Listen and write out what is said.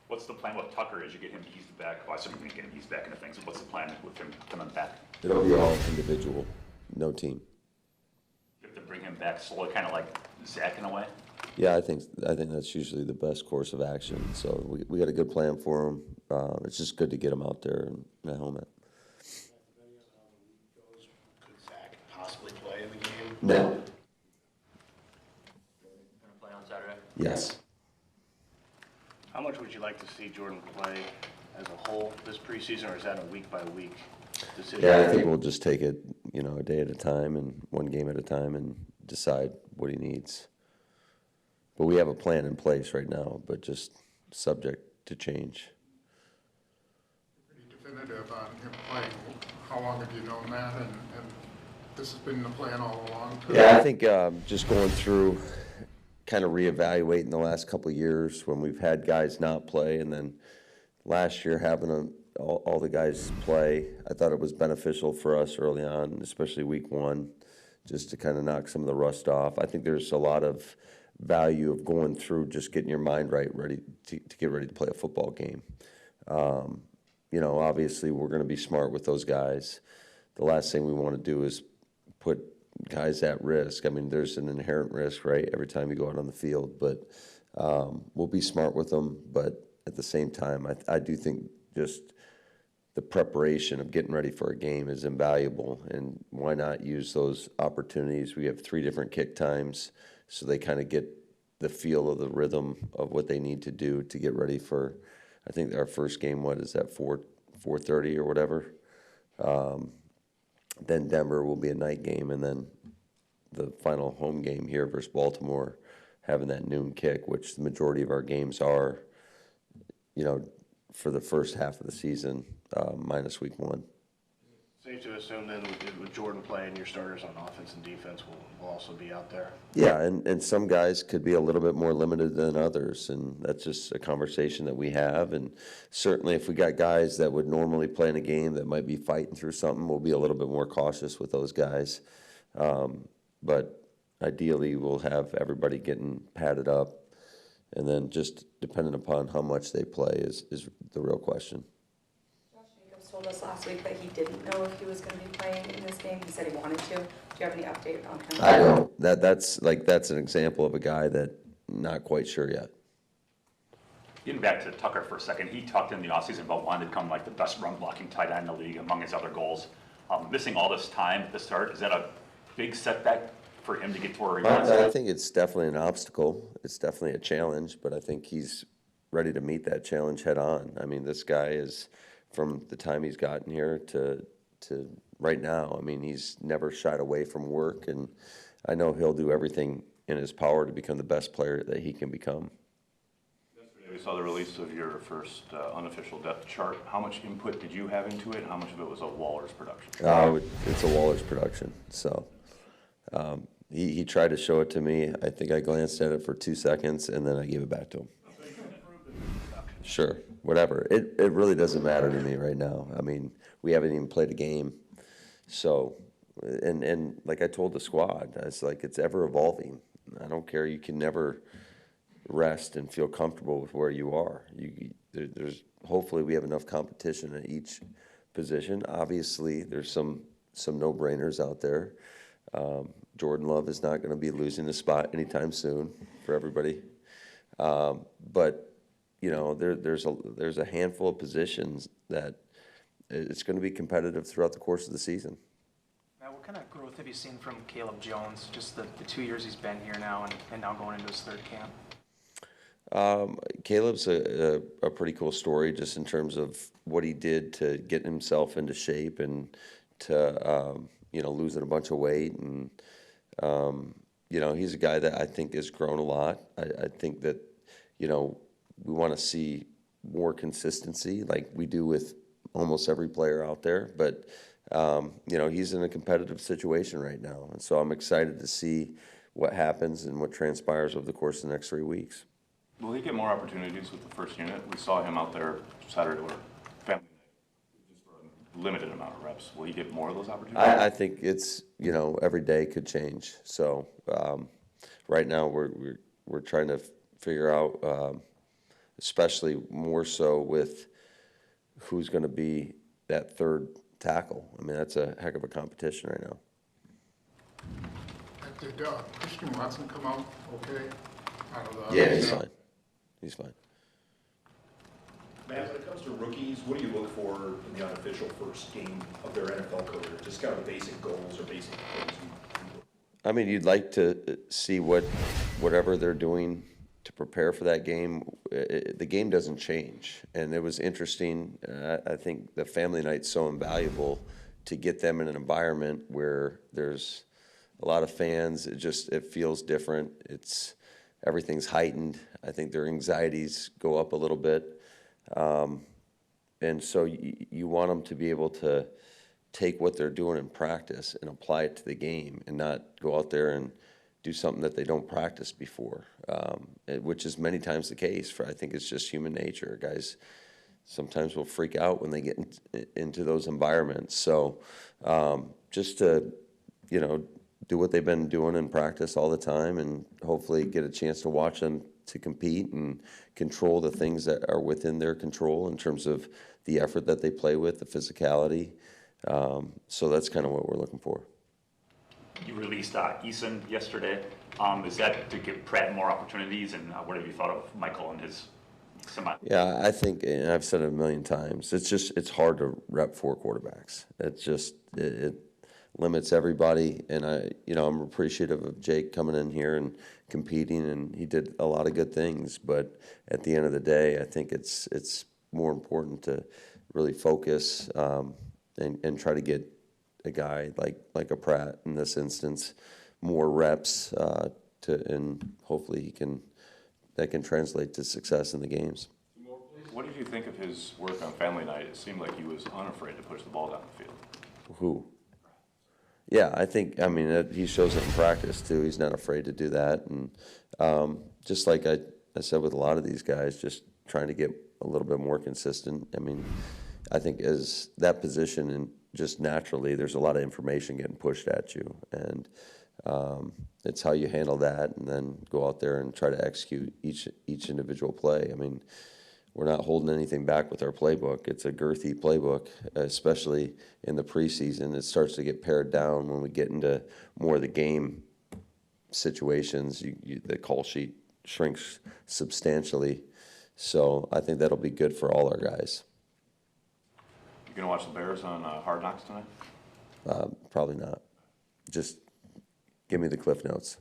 What's the plan with Tucker as you get him eased back? Well, I assume you're going to get him eased back into things. What's the plan with him coming back? It'll be all individual, no team. You have to bring him back slowly, kind of like Zach in a way? Yeah, I think that's usually the best course of action. So we got a good plan for him. It's just good to get him out there in a helmet. Could Zach possibly play in the game? No. Going to play on Saturday? Yes. How much would you like to see Jordan play as a whole this preseason, or is that a week-by-week decision? Yeah, I think we'll just take it, a day at a time and one game at a time and decide what he needs. But we have a plan in place right now, but just subject to change. Pretty definitive on him playing. How long have you known that? And this has been the plan all along? Yeah, I think just going through, kind of reevaluating the last couple of years when we've had guys not play, and then last year having all the guys play, I thought it was beneficial for us early on, especially week one, just to kind of knock some of the rust off. I think there's a lot of value of going through just getting your mind right, ready to get ready to play a football game. Obviously we're going to be smart with those guys. The last thing we want to do is put guys at risk. I mean, there's an inherent risk, right, every time you go out on the field, but we'll be smart with them. But at the same time, I do think just the preparation of getting ready for a game is invaluable, and why not use those opportunities? We have 3 different kick times, so they kind of get the feel of the rhythm of what they need to do to get ready for, I think our first game, what is that, 4:30 or whatever? Then Denver will be a night game, and then the final home game here versus Baltimore, having that noon kick, which the majority of our games are, for the first half of the season, minus week 1. Safe to assume then with Jordan playing, your starters on offense and defense will also be out there? Yeah, and some guys could be a little bit more limited than others, and that's just a conversation that we have. And certainly if we got guys that would normally play in a game that might be fighting through something, we'll be a little bit more cautious with those guys. But ideally we'll have everybody getting padded up, and then just depending upon how much they play is the real question. Told us last week that he didn't know if he was going to be playing in this game. He said he wanted to. Do you have any update on him? I don't. That's an example of a guy that not quite sure yet. Getting back to Tucker for a second, he talked in the offseason about wanting to become like the best run blocking tight end in the league among his other goals. Missing all this time at the start, is that a big setback for him to get to where he wants? I think it's definitely an obstacle. It's definitely a challenge, but I think he's ready to meet that challenge head on. I mean, this guy is, from the time he's gotten here to right now, I mean, he's never shied away from work, and I know he'll do everything in his power to become the best player that he can become. Yesterday we saw the release of your first unofficial depth chart. How much input did you have into it? How much of it was a Waller's production? It's a Waller's production. So he tried to show it to me. I think I glanced at it for 2 seconds, and then I gave it back to him. Sure, whatever. It really doesn't matter to me right now. I mean, we haven't even played a game. So, and like I told the squad, it's ever evolving. I don't care. You can never rest and feel comfortable with where you are. There's hopefully we have enough competition at each position. Obviously, there's some no-brainers out there. Jordan Love is not going to be losing a spot anytime soon for everybody. But there's a handful of positions that it's going to be competitive throughout the course of the season. Matt, what kind of growth have you seen from Caleb Jones, just the 2 years he's been here now and now going into his 3rd camp? Caleb's a pretty cool story just in terms of what he did to get himself into shape and to, losing a bunch of weight. And, he's a guy that I think has grown a lot. I think that, we want to see more consistency like we do with almost every player out there. But, he's in a competitive situation right now. And so I'm excited to see what happens and what transpires over the course of the next 3 weeks. Will he get more opportunities with the first unit? We saw him out there Saturday or family night, just for a limited amount of reps. Will he get more of those opportunities? I think it's, every day could change. So right now we're trying to figure out especially more so with who's going to be that third tackle. I mean, that's a heck of a competition right now. Did Christian Watson come out okay? Out of the Yeah, he's fine. He's fine. Matt, when it comes to rookies, what do you look for in the unofficial first game of their NFL career? Just kind of the basic goals or basic things you I mean, you'd like to see whatever they're doing to prepare for that game. The game doesn't change, and it was interesting. I think the family night's so invaluable to get them in an environment where there's a lot of fans. It feels different. Everything's heightened. I think their anxieties go up a little bit, and so you want them to be able to take what they're doing in practice and apply it to the game, and not go out there and do something that they don't practice before, which is many times the case. I think it's just human nature. Guys sometimes will freak out when they get into those environments. So just to, do what they've been doing in practice all the time, and hopefully get a chance to watch them to compete and control the things that are within their control in terms of the effort that they play with, the physicality. So that's kind of what we're looking for. You released Eason yesterday. Is that to give Pratt more opportunities, and what have you thought of Michael and his semi? Yeah, I think, and I've said it a million times, it's hard to rep 4 quarterbacks. It limits everybody, and I'm appreciative of Jake coming in here and competing, and he did a lot of good things. But at the end of the day, I think it's more important to really focus and try to get a guy like a Pratt in this instance more reps and hopefully that can translate to success in the games. What did you think of his work on family night? It seemed like he was unafraid to push the ball down the field. Who? Yeah, I mean, he shows it in practice too. He's not afraid to do that. And just like I said with a lot of these guys, just trying to get a little bit more consistent. I mean, I think as that position, and just naturally, there's a lot of information getting pushed at you. And it's how you handle that, and then go out there and try to execute each individual play. I mean, we're not holding anything back with our playbook. It's a girthy playbook, especially in the preseason. It starts to get pared down when we get into more of the game situations. The call sheet shrinks substantially. So I think that'll be good for all our guys. You gonna watch the Bears on Hard Knocks tonight? Probably not. Just give me the Cliff Notes.